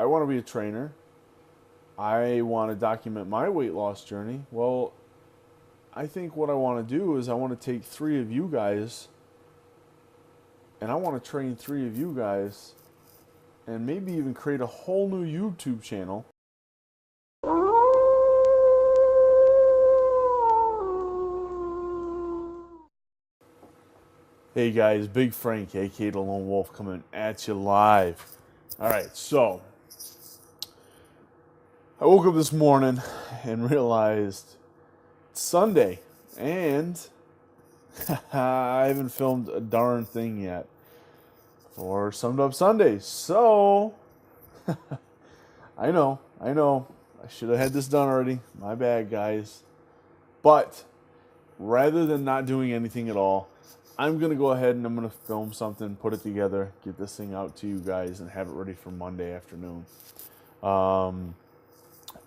I want to be a trainer. I want to document my weight loss journey. Well, I think what I want to do is I want to take three of you guys and I want to train three of you guys and maybe even create a whole new YouTube channel. Hey guys, Big Frank, aka the Lone Wolf, coming at you live. Alright, so I woke up this morning and realized it's Sunday and I haven't filmed a darn thing yet for Summed Up Sundays. So I know, I should have had this done already. My bad, guys. But rather than not doing anything at all, I'm going to go ahead and I'm going to film something, put it together, get this thing out to you guys, and have it ready for Monday afternoon.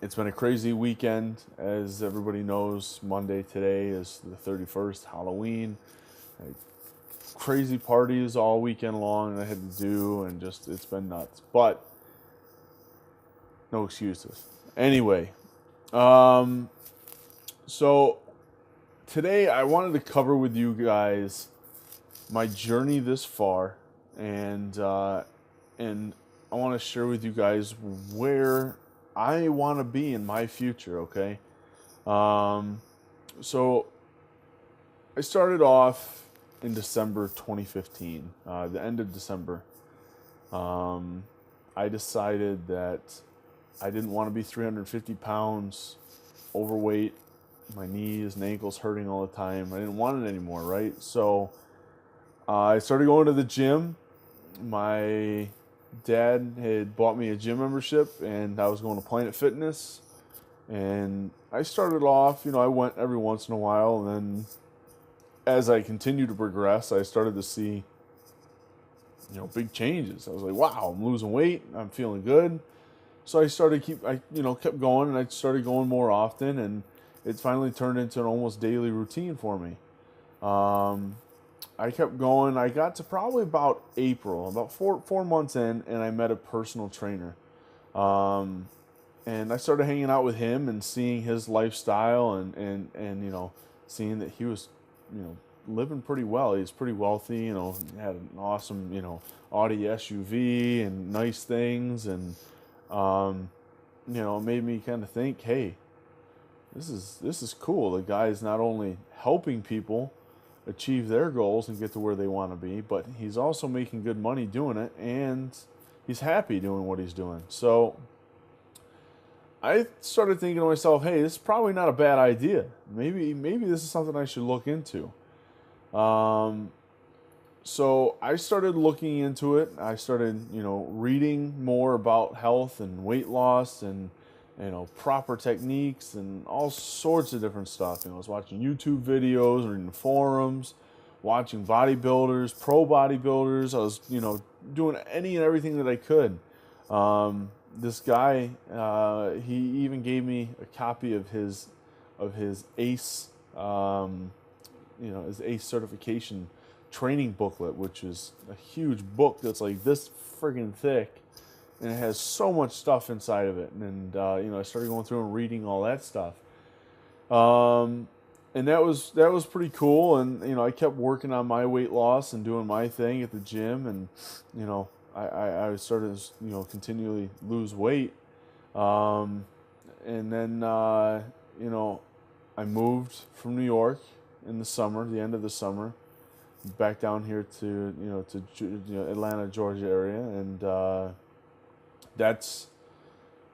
It's been a crazy weekend. As everybody knows, Monday today is the 31st, Halloween. Crazy parties all weekend long that I had to do, and just, it's been nuts. But no excuses. Anyway, so today I wanted to cover with you guys my journey this far, and I want to share with you guys where I want to be in my future. Okay, so I started off in December 2015, the end of December. I decided that I didn't want to be 350 pounds overweight, my knees and ankles hurting all the time. I didn't want it anymore, right? So I started going to the gym. My dad had bought me a gym membership, and I was going to Planet Fitness. And I started off, I went every once in a while, and then as I continued to progress, I started to see, big changes. I was like, wow, I'm losing weight. I'm feeling good. So I kept going, and I started going more often, and it finally turned into an almost daily routine for me. I kept going. I got to probably about April, about four months in, and I met a personal trainer. And I started hanging out with him and seeing his lifestyle and seeing that he was, living pretty well. He was pretty wealthy, had an awesome, Audi SUV and nice things. And, it made me kind of think, hey, this is cool. The guy's not only helping people achieve their goals and get to where they want to be, but he's also making good money doing it, and he's happy doing what he's doing. So I started thinking to myself, hey, this is probably not a bad idea. Maybe this is something I should look into. So I started looking into it. I started, reading more about health and weight loss and, proper techniques and all sorts of different stuff. I was watching YouTube videos, reading forums, watching bodybuilders, pro bodybuilders. I was, doing any and everything that I could. This guy, he even gave me a copy of his ACE, his ACE certification training booklet, which is a huge book that's like this friggin' thick, and it has so much stuff inside of it. And I started going through and reading all that stuff, and that was pretty cool. And I kept working on my weight loss and doing my thing at the gym, and I started to continually lose weight, and then I moved from New York in the summer, the end of the summer, back down here to Atlanta, Georgia area, and that's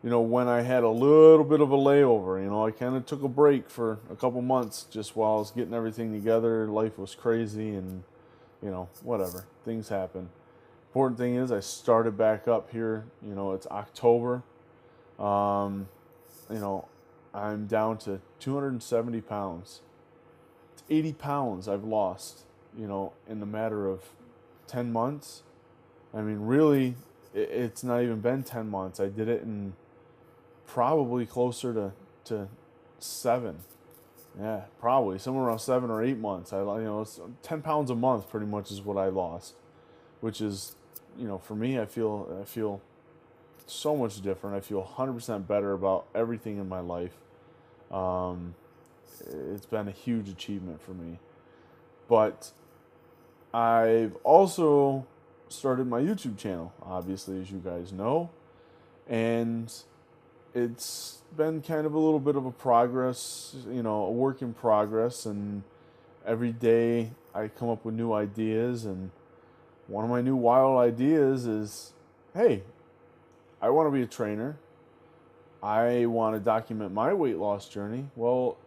when I had a little bit of a layover. I kind of took a break for a couple months just while I was getting everything together. Life was crazy, and whatever, things happen. Important thing is I started back up here. It's October. I'm down to 270 pounds. It's 80 pounds I've lost, in the matter of 10 months. I mean, really, it's not even been 10 months. I did it in probably closer to 7. Yeah, probably somewhere around 7 or 8 months. It's 10 pounds a month pretty much is what I lost, which is, for me, I feel so much different. I feel 100% better about everything in my life. Um, it's been a huge achievement for me. But I've also started my YouTube channel, obviously, as you guys know. And it's been kind of a little bit of a progress, a work in progress. And every day I come up with new ideas. And one of my new wild ideas is, hey, I want to be a trainer. I want to document my weight loss journey. Well,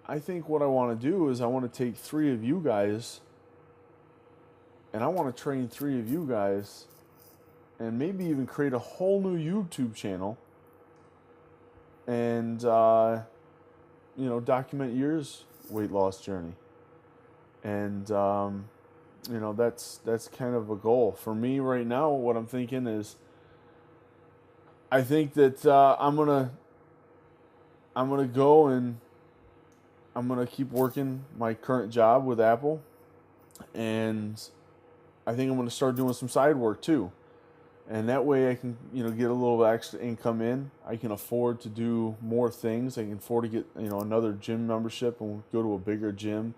I think what I want to do is I want to take 3 of you guys and I want to train 3 of you guys and maybe even create a whole new YouTube channel and, document yours weight loss journey. And, that's kind of a goal. For me right now, what I'm thinking is I think that I'm gonna go and I'm gonna keep working my current job with Apple, and I think I'm gonna start doing some side work too, and that way I can get a little extra income in. I can afford to do more things. I can afford to get another gym membership and go to a bigger gym.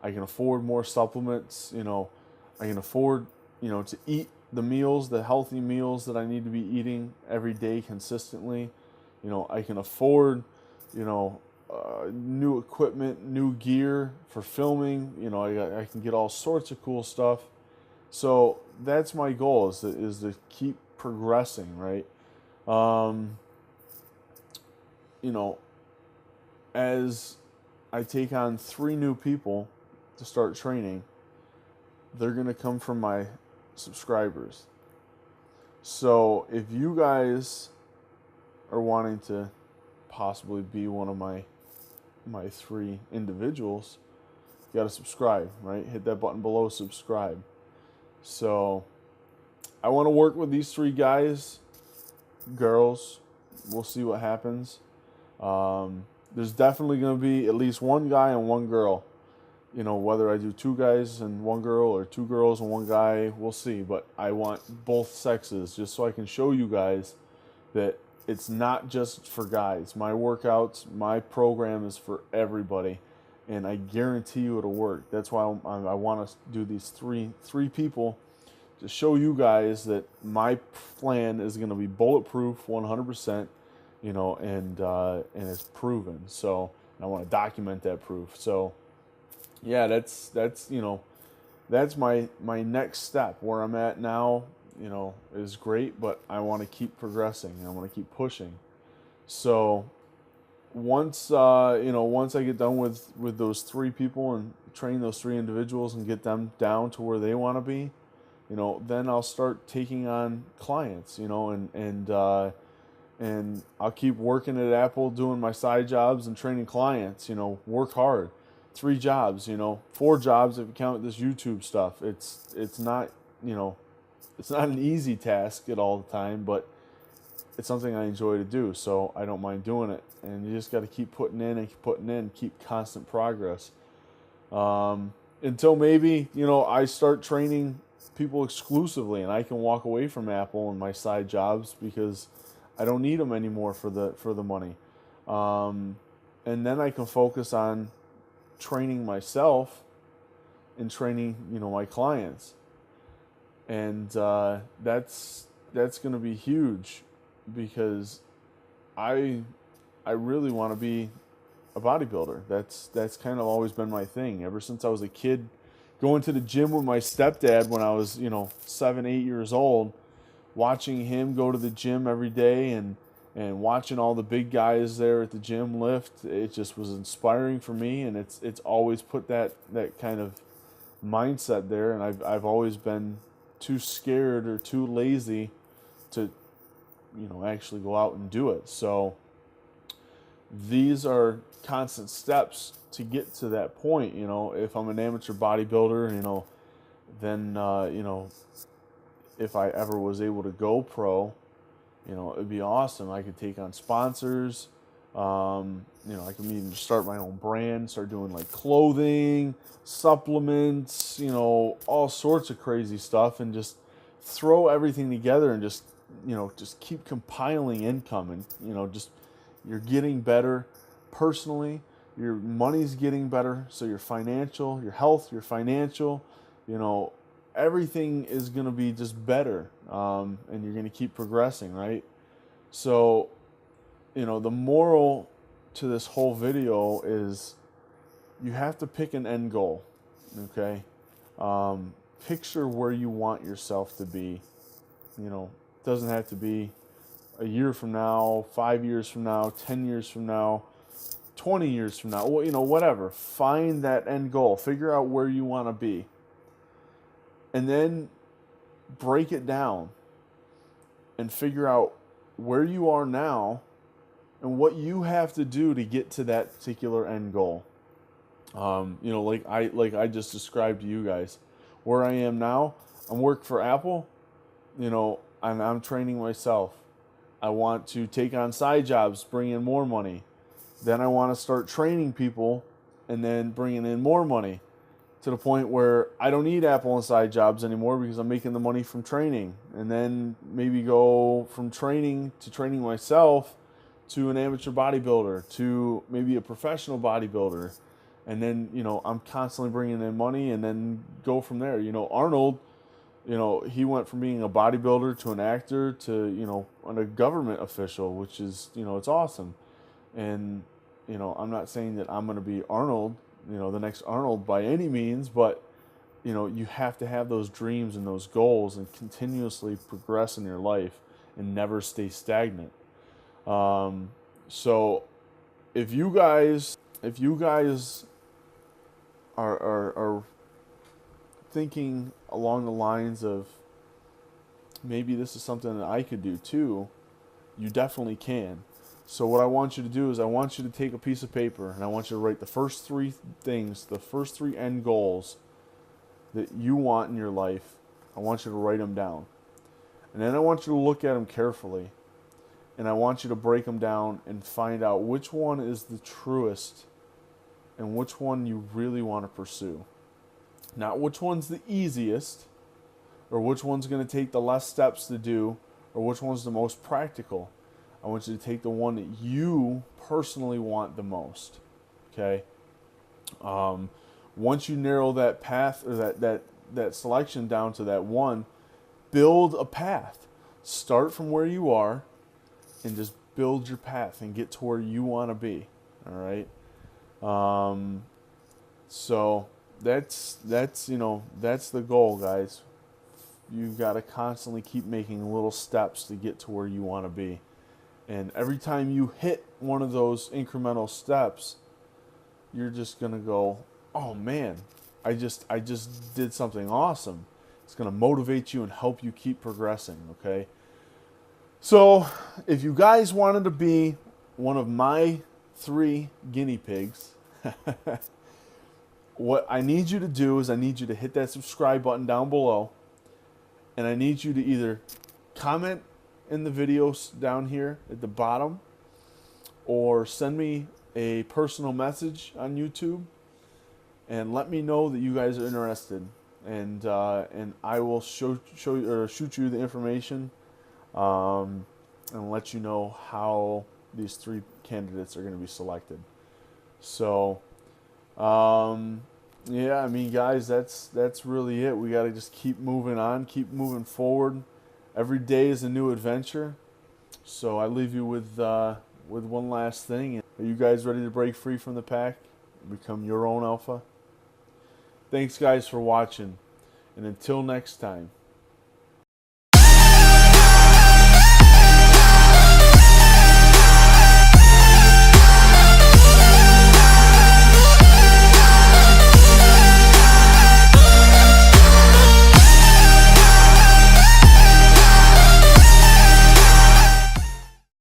I can afford more supplements. I can afford to eat the meals, the healthy meals that I need to be eating every day consistently. I can afford, new equipment, new gear for filming. I can get all sorts of cool stuff. So that's my goal is to keep progressing, right? Um, as I take on 3 new people to start training, they're going to come from my subscribers. So if you guys are wanting to possibly be one of my 3 individuals, you got to subscribe, right? Hit that button below, subscribe. So I want to work with these 3 guys, girls. We'll see what happens. There's definitely going to be at least 1 guy and 1 girl. Whether I do 2 guys and 1 girl or 2 girls and 1 guy, we'll see. But I want both sexes just so I can show you guys that it's not just for guys. My workouts, my program is for everybody. And I guarantee you it'll work. That's why I want to do these three people to show you guys that my plan is going to be bulletproof 100%, and it's proven. So I want to document that proof. So yeah, that's my next step. Where I'm at now, is great, but I want to keep progressing. I want to keep pushing. So once I get done with those 3 people and train those 3 individuals and get them down to where they want to be, then I'll start taking on clients, and I'll keep working at Apple, doing my side jobs and training clients. Work hard. 3 jobs, 4 jobs if you count this YouTube stuff. It's not an easy task at all the time, but it's something I enjoy to do, so I don't mind doing it. And you just got to keep putting in, keep constant progress. Until maybe, I start training people exclusively and I can walk away from Apple and my side jobs because I don't need them anymore for the money. And then I can focus on training myself and training, my clients. And that's going to be huge because I really want to be a bodybuilder. That's kind of always been my thing ever since I was a kid, going to the gym with my stepdad when I was 7, 8 years old, watching him go to the gym every day and watching all the big guys there at the gym lift. It just was inspiring for me, and it's always put that kind of mindset there. And I've always been too scared or too lazy to actually go out and do it. So these are constant steps to get to that point. If I'm an amateur bodybuilder, then if I ever was able to go pro, it'd be awesome. I could take on sponsors. I can even start my own brand, start doing like clothing, supplements, all sorts of crazy stuff, and just throw everything together and just just keep compiling income, and just you're getting better personally. Your money's getting better, so your financial, your health, your financial, everything is going to be just better, and you're going to keep progressing, right? So, the moral to this whole video is you have to pick an end goal, okay? Picture where you want yourself to be. It doesn't have to be a year from now, 5 years from now, 10 years from now, 20 years from now, whatever. Find that end goal. Figure out where you want to be. And then break it down and figure out where you are now and what you have to do to get to that particular end goal. Like I just described to you guys, where I am now, I'm working for Apple, I'm training myself. I want to take on side jobs, bring in more money. Then I want to start training people and then bringing in more money to the point where I don't need Apple and side jobs anymore because I'm making the money from training. And then maybe go from training to training myself to an amateur bodybuilder to maybe a professional bodybuilder. And then, I'm constantly bringing in money and then go from there. Arnold, he went from being a bodybuilder to an actor to, a government official, which is, it's awesome. And, I'm not saying that I'm going to be Arnold, the next Arnold by any means, but, you have to have those dreams and those goals and continuously progress in your life and never stay stagnant. So if you guys are thinking along the lines of maybe this is something that I could do too, you definitely can. So what I want you to do is I want you to take a piece of paper and I want you to write the first three things, the first three end goals that you want in your life. I want you to write them down. And then I want you to look at them carefully. And I want you to break them down and find out which one is the truest and which one you really want to pursue. Not which one's the easiest, or which one's going to take the less steps to do, or which one's the most practical. I want you to take the one that you personally want the most. Okay? Once you narrow that path or that selection down to that one, build a path. Start from where you are and just build your path and get to where you want to be. All right? So that's the goal, guys. You've got to constantly keep making little steps to get to where you want to be. And every time you hit one of those incremental steps, you're just going to go, oh man, I just did something awesome. It's going to motivate you and help you keep progressing, okay? So if you guys wanted to be one of my 3 guinea pigs, what I need you to do is I need you to hit that subscribe button down below. And I need you to either comment in the videos down here at the bottom or send me a personal message on YouTube and let me know that you guys are interested. And I will shoot you the information and let you know how these 3 candidates are going to be selected. So, yeah, I mean, guys, that's really it. We got to just keep moving on, keep moving forward. Every day is a new adventure. So I leave you with one last thing. Are you guys ready to break free from the pack and become your own alpha? Thanks, guys, for watching. And until next time.